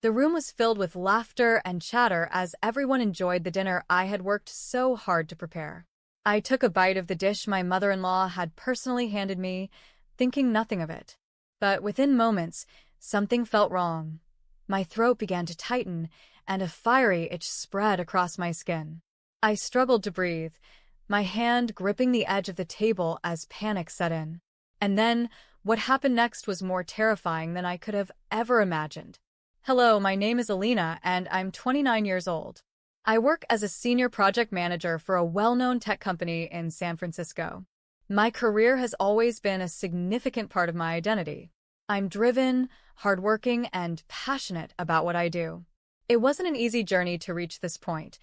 The room was filled with laughter and chatter as everyone enjoyed the dinner I had worked so hard to prepare. I took a bite of the dish my mother-in-law had personally handed me, thinking nothing of it. But within moments, something felt wrong. My throat began to tighten, and a fiery itch spread across my skin. I struggled to breathe, my hand gripping the edge of the table as panic set in. And then, what happened next was more terrifying than I could have ever imagined. Hello, my name is Alina, and I'm 29 years old. I work as a senior project manager for a well-known tech company in San Francisco. My career has always been a significant part of my identity. I'm driven, hardworking, and passionate about what I do. It wasn't an easy journey to reach this point.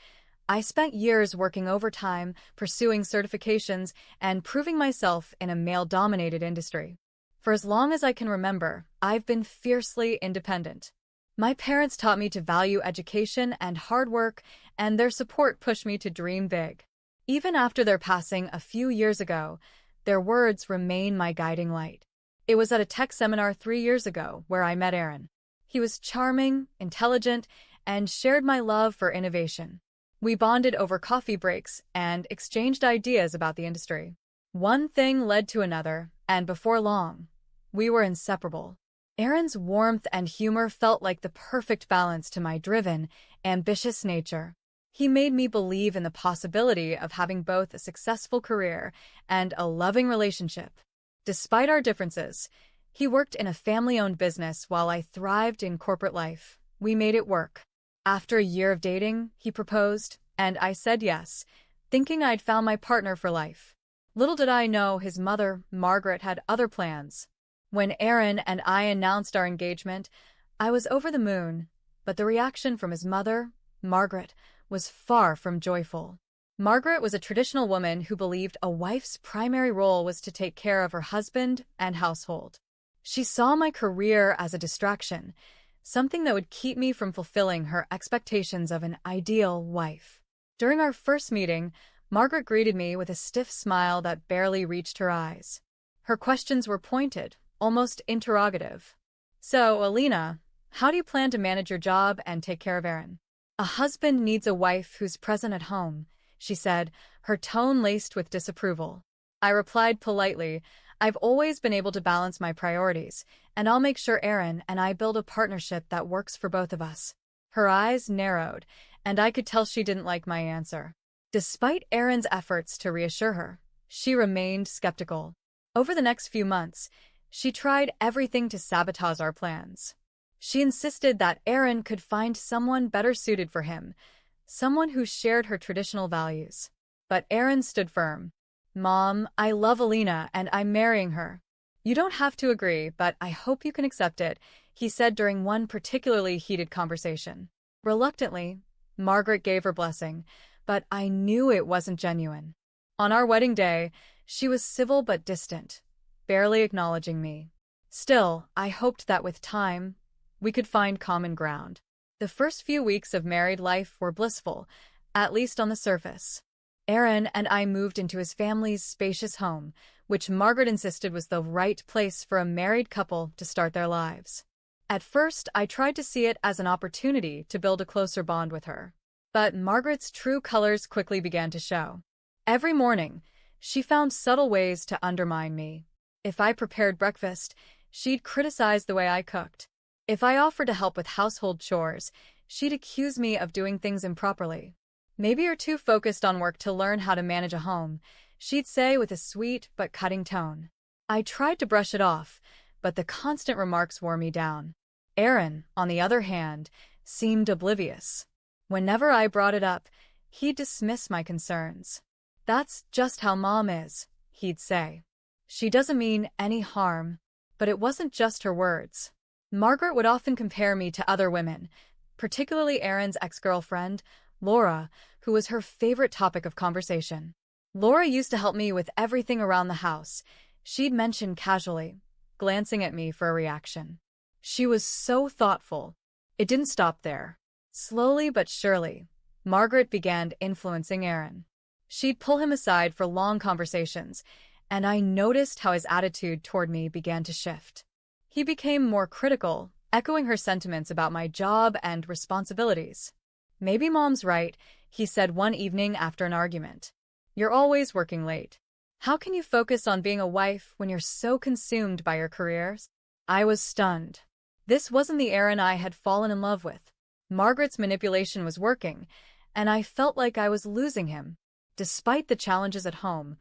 I spent years working overtime, pursuing certifications, and proving myself in a male-dominated industry. For as long as I can remember, I've been fiercely independent. My parents taught me to value education and hard work, and their support pushed me to dream big. Even after their passing a few years ago, their words remain my guiding light. It was at a tech seminar 3 years ago where I met Aaron. He was charming, intelligent, and shared my love for innovation. We bonded over coffee breaks and exchanged ideas about the industry. One thing led to another, and before long, we were inseparable. Aaron's warmth and humor felt like the perfect balance to my driven, ambitious nature. He made me believe in the possibility of having both a successful career and a loving relationship. Despite our differences, he worked in a family-owned business while I thrived in corporate life. We made it work. After a year of dating, he proposed, and I said yes, thinking I'd found my partner for life. Little did I know his mother, Margaret, had other plans. When Aaron and I announced our engagement, I was over the moon, but the reaction from his mother, Margaret, was far from joyful. Margaret was a traditional woman who believed a wife's primary role was to take care of her husband and household. She saw my career as a distraction, something that would keep me from fulfilling her expectations of an ideal wife. During our first meeting, Margaret greeted me with a stiff smile that barely reached her eyes. Her questions were pointed, almost interrogative. So, Alina, how do you plan to manage your job and take care of Aaron? A husband needs a wife who's present at home, she said, her tone laced with disapproval. I replied politely, I've always been able to balance my priorities, and I'll make sure Aaron and I build a partnership that works for both of us. Her eyes narrowed, and I could tell she didn't like my answer. Despite Aaron's efforts to reassure her, she remained skeptical. Over the next few months, she tried everything to sabotage our plans. She insisted that Aaron could find someone better suited for him, someone who shared her traditional values. But Aaron stood firm. Mom, I love Alina and I'm marrying her. You don't have to agree, but I hope you can accept it, he said during one particularly heated conversation. Reluctantly, Margaret gave her blessing, but I knew it wasn't genuine. On our wedding day, she was civil but distant, barely acknowledging me. Still, I hoped that with time, we could find common ground. The first few weeks of married life were blissful, at least on the surface. Aaron and I moved into his family's spacious home, which Margaret insisted was the right place for a married couple to start their lives. At first, I tried to see it as an opportunity to build a closer bond with her. But Margaret's true colors quickly began to show. Every morning, she found subtle ways to undermine me. If I prepared breakfast, she'd criticize the way I cooked. If I offered to help with household chores, she'd accuse me of doing things improperly. Maybe you're too focused on work to learn how to manage a home, she'd say with a sweet but cutting tone. I tried to brush it off, but the constant remarks wore me down. Aaron, on the other hand, seemed oblivious. Whenever I brought it up, he'd dismiss my concerns. That's just how Mom is, he'd say. She doesn't mean any harm. But it wasn't just her words. Margaret would often compare me to other women, particularly Aaron's ex-girlfriend, Laura, who was her favorite topic of conversation. Laura used to help me with everything around the house, she'd mention casually, glancing at me for a reaction. She was so thoughtful. It didn't stop there. Slowly but surely, Margaret began influencing Aaron. She'd pull him aside for long conversations, and I noticed how his attitude toward me began to shift. He became more critical, echoing her sentiments about my job and responsibilities. "Maybe Mom's right," he said one evening after an argument. "You're always working late. How can you focus on being a wife when you're so consumed by your careers?" I was stunned. This wasn't the Aaron I had fallen in love with. Margaret's manipulation was working, and I felt like I was losing him. Despite the challenges at home,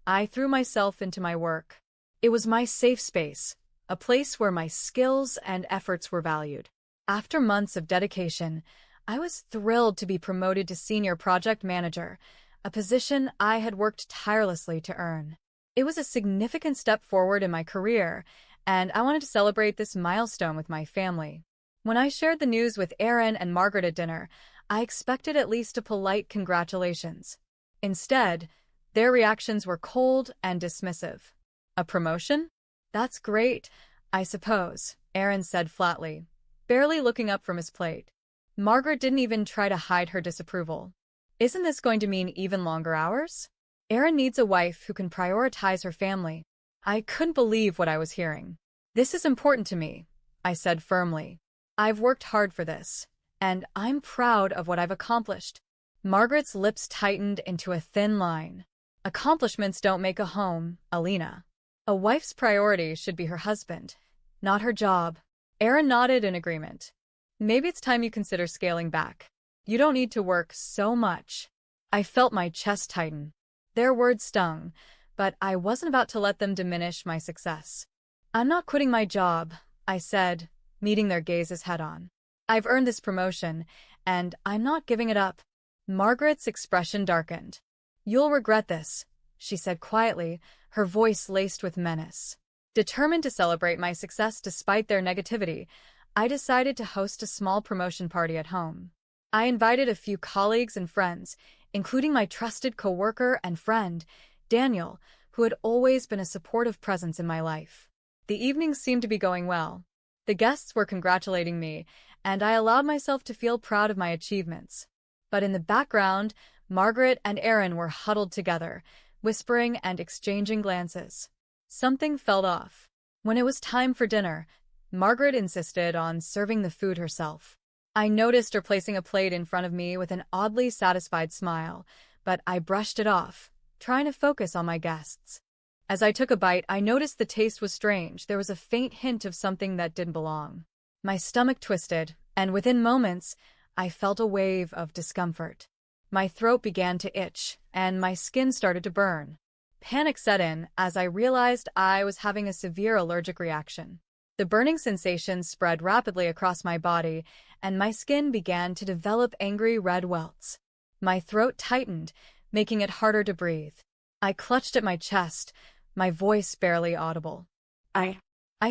I threw myself into my work. It was my safe space, a place where my skills and efforts were valued. After months of dedication, I was thrilled to be promoted to senior project manager, a position I had worked tirelessly to earn. It was a significant step forward in my career, and I wanted to celebrate this milestone with my family. When I shared the news with Aaron and Margaret at dinner, I expected at least a polite congratulations. Instead, their reactions were cold and dismissive. "A promotion? That's great, I suppose," Aaron said flatly, barely looking up from his plate. Margaret didn't even try to hide her disapproval. "Isn't this going to mean even longer hours? Aaron needs a wife who can prioritize her family." I couldn't believe what I was hearing. "This is important to me," I said firmly. "I've worked hard for this, and I'm proud of what I've accomplished." Margaret's lips tightened into a thin line. "Accomplishments don't make a home, Alina. A wife's priority should be her husband, not her job." Aaron nodded in agreement. "Maybe it's time you consider scaling back. You don't need to work so much." I felt my chest tighten. Their words stung, but I wasn't about to let them diminish my success. "I'm not quitting my job," I said, meeting their gazes head-on. "I've earned this promotion, and I'm not giving it up." Margaret's expression darkened. "You'll regret this," she said quietly, her voice laced with menace. Determined to celebrate my success despite their negativity, I decided to host a small promotion party at home. I invited a few colleagues and friends, including my trusted coworker and friend, Daniel, who had always been a supportive presence in my life. The evening seemed to be going well. The guests were congratulating me, and I allowed myself to feel proud of my achievements. But in the background, Margaret and Aaron were huddled together, whispering and exchanging glances. Something felt off. When it was time for dinner, Margaret insisted on serving the food herself. I noticed her placing a plate in front of me with an oddly satisfied smile, but I brushed it off, trying to focus on my guests. As I took a bite, I noticed the taste was strange. There was a faint hint of something that didn't belong. My stomach twisted, and within moments, I felt a wave of discomfort. My throat began to itch, and my skin started to burn. Panic set in as I realized I was having a severe allergic reaction. The burning sensation spread rapidly across my body, and my skin began to develop angry red welts. My throat tightened, making it harder to breathe. I clutched at my chest, my voice barely audible. I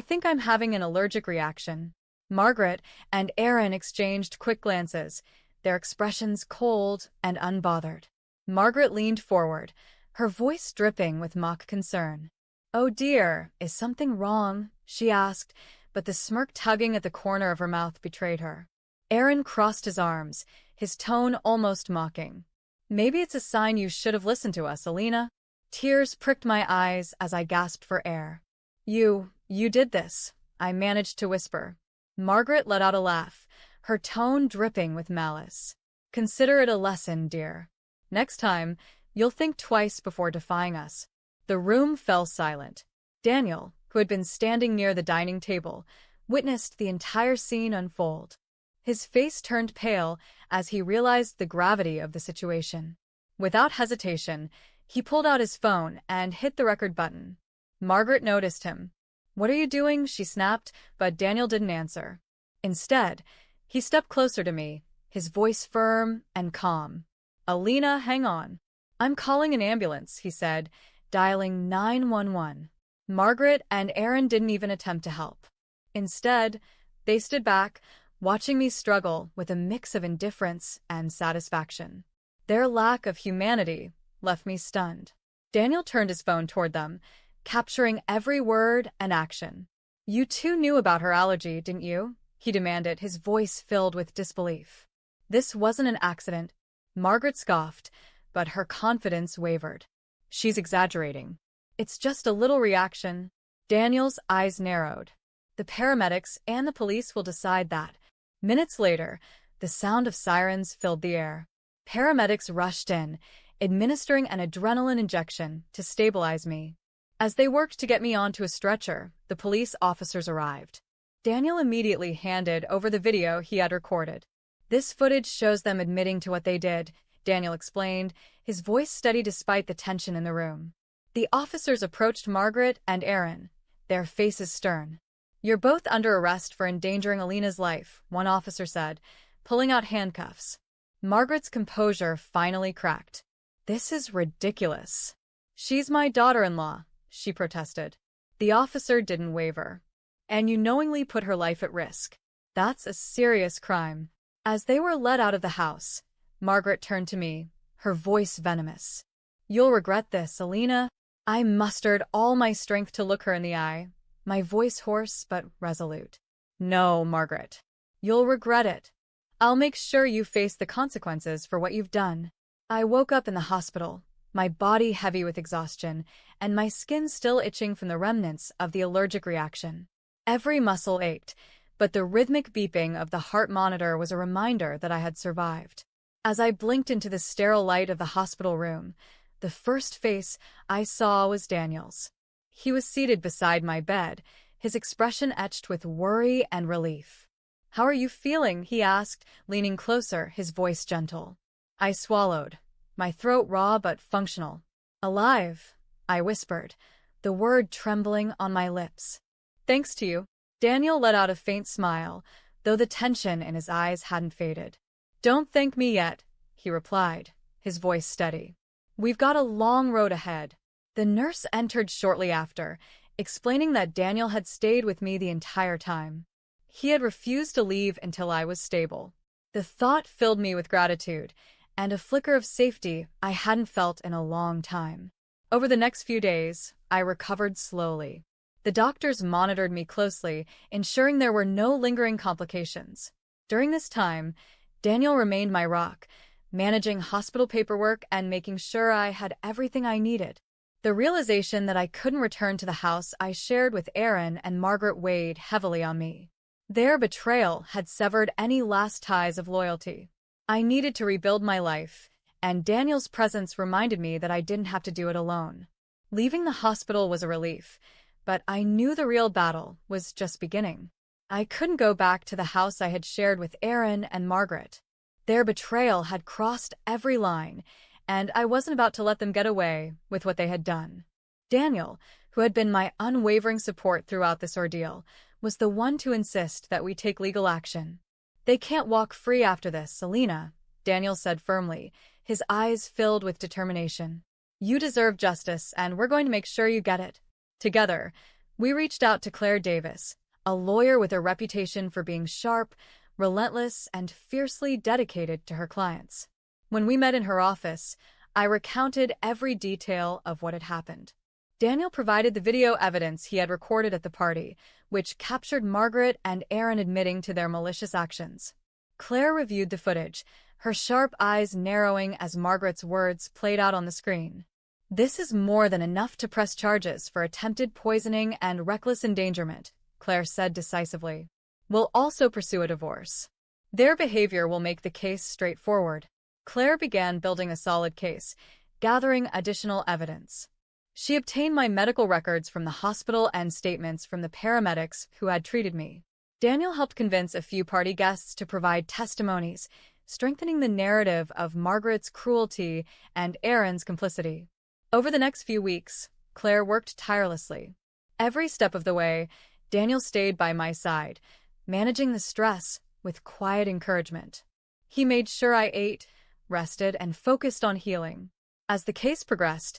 think I'm having an allergic reaction." Margaret and Aaron exchanged quick glances, their expressions cold and unbothered. Margaret leaned forward, her voice dripping with mock concern. "Oh dear, is something wrong?" she asked, but the smirk tugging at the corner of her mouth betrayed her. Aaron crossed his arms, his tone almost mocking. "Maybe it's a sign you should have listened to us, Alina." Tears pricked my eyes as I gasped for air. You did this," I managed to whisper. Margaret let out a laugh, her tone dripping with malice. "Consider it a lesson, dear. Next time, you'll think twice before defying us." The room fell silent. Daniel, who had been standing near the dining table, witnessed the entire scene unfold. His face turned pale as he realized the gravity of the situation. Without hesitation, he pulled out his phone and hit the record button. Margaret noticed him. "What are you doing?" she snapped, but Daniel didn't answer. Instead, he stepped closer to me, his voice firm and calm. "Alina, hang on. I'm calling an ambulance," he said, dialing 911. Margaret and Aaron didn't even attempt to help. Instead, they stood back, watching me struggle with a mix of indifference and satisfaction. Their lack of humanity left me stunned. Daniel turned his phone toward them, capturing every word and action. "You too knew about her allergy, didn't you?" he demanded, his voice filled with disbelief. "This wasn't an accident." Margaret scoffed, but her confidence wavered. "She's exaggerating. It's just a little reaction." Daniel's eyes narrowed. The paramedics and the police will decide that. Minutes later, the sound of sirens filled the air. Paramedics rushed in, administering an adrenaline injection to stabilize me. As they worked to get me onto a stretcher, the police officers arrived. Daniel immediately handed over the video he had recorded. "This footage shows them admitting to what they did," Daniel explained, his voice steady despite the tension in the room. The officers approached Margaret and Aaron, their faces stern. "You're both under arrest for endangering Alina's life," one officer said, pulling out handcuffs. Margaret's composure finally cracked. "This is ridiculous. She's my daughter-in-law," she protested. The officer didn't waver. "And you knowingly put her life at risk. That's a serious crime." As they were led out of the house, Margaret turned to me, her voice venomous. "You'll regret this, Alina." I mustered all my strength to look her in the eye, my voice hoarse but resolute. "No, Margaret. You'll regret it. I'll make sure you face the consequences for what you've done." I woke up in the hospital, my body heavy with exhaustion, and my skin still itching from the remnants of the allergic reaction. Every muscle ached, but the rhythmic beeping of the heart monitor was a reminder that I had survived. As I blinked into the sterile light of the hospital room, the first face I saw was Daniel's. He was seated beside my bed, his expression etched with worry and relief. "How are you feeling?" he asked, leaning closer, his voice gentle. I swallowed, my throat raw but functional. "Alive," I whispered, the word trembling on my lips. "Thanks to you." Daniel let out a faint smile, though the tension in his eyes hadn't faded. "Don't thank me yet," he replied, his voice steady. "We've got a long road ahead." The nurse entered shortly after, explaining that Daniel had stayed with me the entire time. He had refused to leave until I was stable. The thought filled me with gratitude, and a flicker of safety I hadn't felt in a long time. Over the next few days, I recovered slowly. The doctors monitored me closely, ensuring there were no lingering complications. During this time, Daniel remained my rock, managing hospital paperwork and making sure I had everything I needed. The realization that I couldn't return to the house I shared with Aaron and Margaret weighed heavily on me. Their betrayal had severed any last ties of loyalty. I needed to rebuild my life, and Daniel's presence reminded me that I didn't have to do it alone. Leaving the hospital was a relief, but I knew the real battle was just beginning. I couldn't go back to the house I had shared with Aaron and Margaret. Their betrayal had crossed every line, and I wasn't about to let them get away with what they had done. Daniel, who had been my unwavering support throughout this ordeal, was the one to insist that we take legal action. "They can't walk free after this, Alina," Daniel said firmly, his eyes filled with determination. "You deserve justice, and we're going to make sure you get it." Together, we reached out to Claire Davis, a lawyer with a reputation for being sharp, relentless, and fiercely dedicated to her clients. When we met in her office, I recounted every detail of what had happened. Daniel provided the video evidence he had recorded at the party, which captured Margaret and Aaron admitting to their malicious actions. Claire reviewed the footage, her sharp eyes narrowing as Margaret's words played out on the screen. "This is more than enough to press charges for attempted poisoning and reckless endangerment," Claire said decisively. "We'll also pursue a divorce. Their behavior will make the case straightforward." Claire began building a solid case, gathering additional evidence. She obtained my medical records from the hospital and statements from the paramedics who had treated me. Daniel helped convince a few party guests to provide testimonies, strengthening the narrative of Margaret's cruelty and Aaron's complicity. Over the next few weeks, Claire worked tirelessly. Every step of the way, Daniel stayed by my side, managing the stress with quiet encouragement. He made sure I ate, rested, and focused on healing. As the case progressed,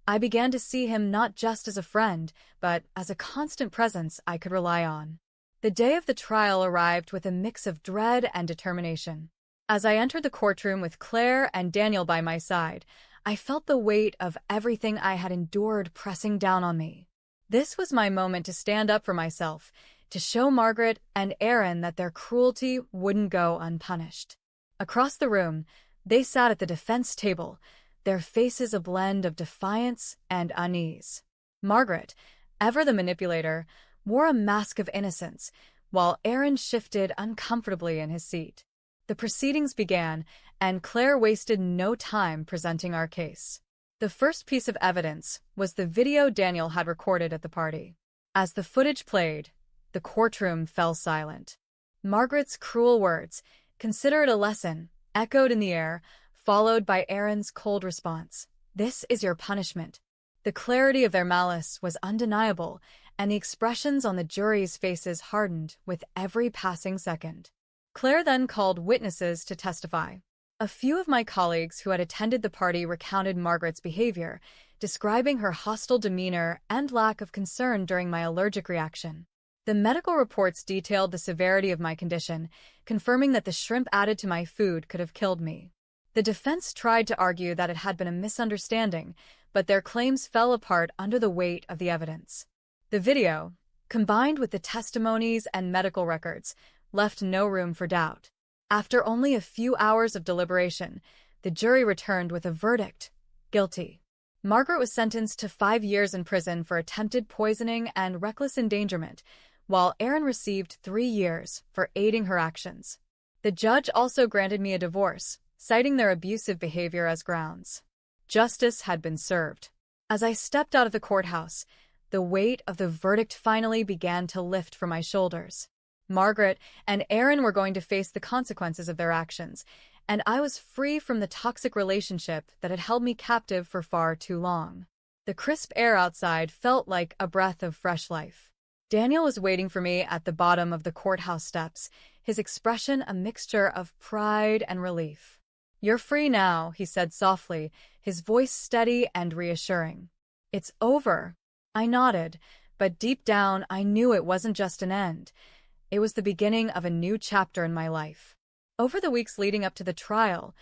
I began to see him not just as a friend, but as a constant presence I could rely on. The day of the trial arrived with a mix of dread and determination. As I entered the courtroom with Claire and Daniel by my side, I felt the weight of everything I had endured pressing down on me. This was my moment to stand up for myself, to show Margaret and Aaron that their cruelty wouldn't go unpunished. Across the room, they sat at the defense table, their faces a blend of defiance and unease. Margaret, ever the manipulator, wore a mask of innocence, while Aaron shifted uncomfortably in his seat. The proceedings began, and Claire wasted no time presenting our case. The first piece of evidence was the video Daniel had recorded at the party. As the footage played, the courtroom fell silent. Margaret's cruel words, "Consider it a lesson," echoed in the air, followed by Aaron's cold response, "This is your punishment." The clarity of their malice was undeniable, and the expressions on the jury's faces hardened with every passing second. Claire then called witnesses to testify. A few of my colleagues who had attended the party recounted Margaret's behavior, describing her hostile demeanor and lack of concern during my allergic reaction. The medical reports detailed the severity of my condition, confirming that the shrimp added to my food could have killed me. The defense tried to argue that it had been a misunderstanding, but their claims fell apart under the weight of the evidence. The video, combined with the testimonies and medical records, left no room for doubt. After only a few hours of deliberation, the jury returned with a verdict: guilty. Margaret was sentenced to 5 years in prison for attempted poisoning and reckless endangerment, while Aaron received 3 years for aiding her actions. The judge also granted me a divorce, citing their abusive behavior as grounds. Justice had been served. As I stepped out of the courthouse, the weight of the verdict finally began to lift from my shoulders. Margaret and Aaron were going to face the consequences of their actions, and I was free from the toxic relationship that had held me captive for far too long. The crisp air outside felt like a breath of fresh life. Daniel was waiting for me at the bottom of the courthouse steps, his expression a mixture of pride and relief. "You're free now," he said softly, his voice steady and reassuring. "It's over." I nodded, but deep down I knew it wasn't just an end. It was the beginning of a new chapter in my life. Over the weeks leading up to the trial,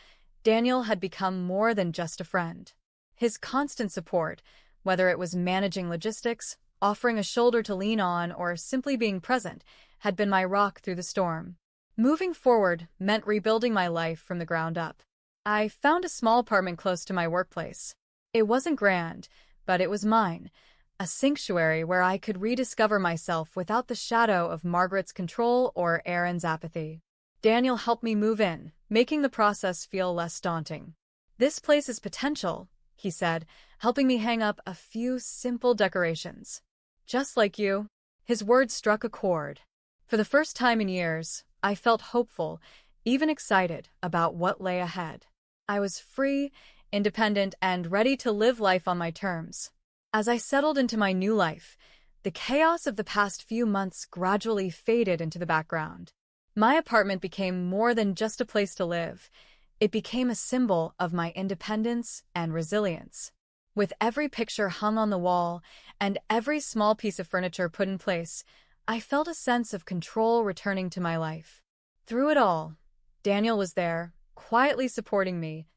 Daniel had become more than just a friend. His constant support, whether it was managing logistics, offering a shoulder to lean on, or simply being present, had been my rock through the storm. Moving forward meant rebuilding my life from the ground up. I found a small apartment close to my workplace. It wasn't grand, but it was mine, a sanctuary where I could rediscover myself without the shadow of Margaret's control or Aaron's apathy. Daniel helped me move in, making the process feel less daunting. "This place is potential," he said, helping me hang up a few simple decorations. "Just like you." His words struck a chord. For the first time in years, I felt hopeful, even excited about what lay ahead. I was free, independent, and ready to live life on my terms. As I settled into my new life, the chaos of the past few months gradually faded into the background. My apartment became more than just a place to live. It became a symbol of my independence and resilience. With every picture hung on the wall and every small piece of furniture put in place, I felt a sense of control returning to my life. Through it all, Daniel was there, quietly supporting me,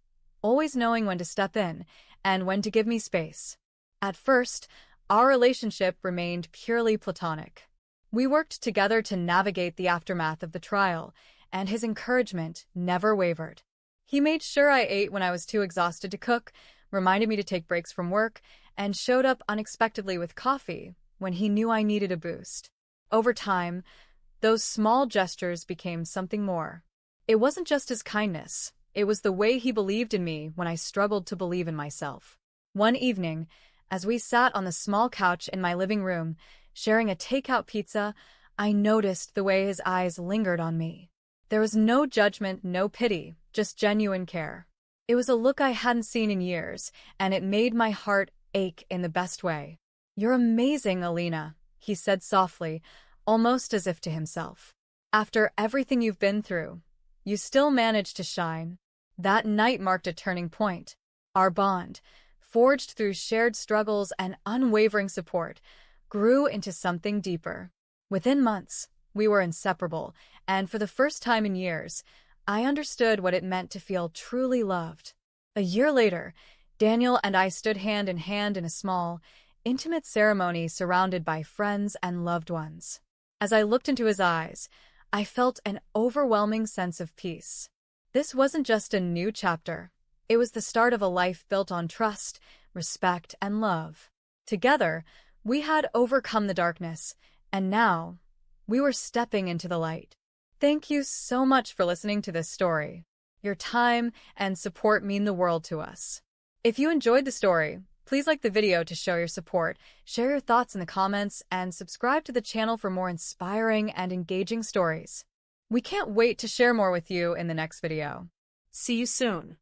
always knowing when to step in and when to give me space. At first, our relationship remained purely platonic. We worked together to navigate the aftermath of the trial, and his encouragement never wavered. He made sure I ate when I was too exhausted to cook, reminded me to take breaks from work, and showed up unexpectedly with coffee when he knew I needed a boost. Over time, those small gestures became something more. It wasn't just his kindness, it was the way he believed in me when I struggled to believe in myself. One evening, as we sat on the small couch in my living room, sharing a takeout pizza, I noticed the way his eyes lingered on me. There was no judgment, no pity, just genuine care. It was a look I hadn't seen in years, and it made my heart ache in the best way. "You're amazing, Alina," he said softly, almost as if to himself. "After everything you've been through, you still managed to shine." That night marked a turning point. Our bond, forged through shared struggles and unwavering support, grew into something deeper. Within months, we were inseparable, and for the first time in years, I understood what it meant to feel truly loved. A year later, Daniel and I stood hand in hand in a small, intimate ceremony surrounded by friends and loved ones. As I looked into his eyes, I felt an overwhelming sense of peace. This wasn't just a new chapter. It was the start of a life built on trust, respect, and love. Together, we had overcome the darkness, And now, we were stepping into the light. Thank you so much for listening to this story. Your time and support mean the world to us. If you enjoyed the story, please like the video to show your support, share your thoughts in the comments, and subscribe to the channel for more inspiring and engaging stories. We can't wait to share more with you in the next video. See you soon.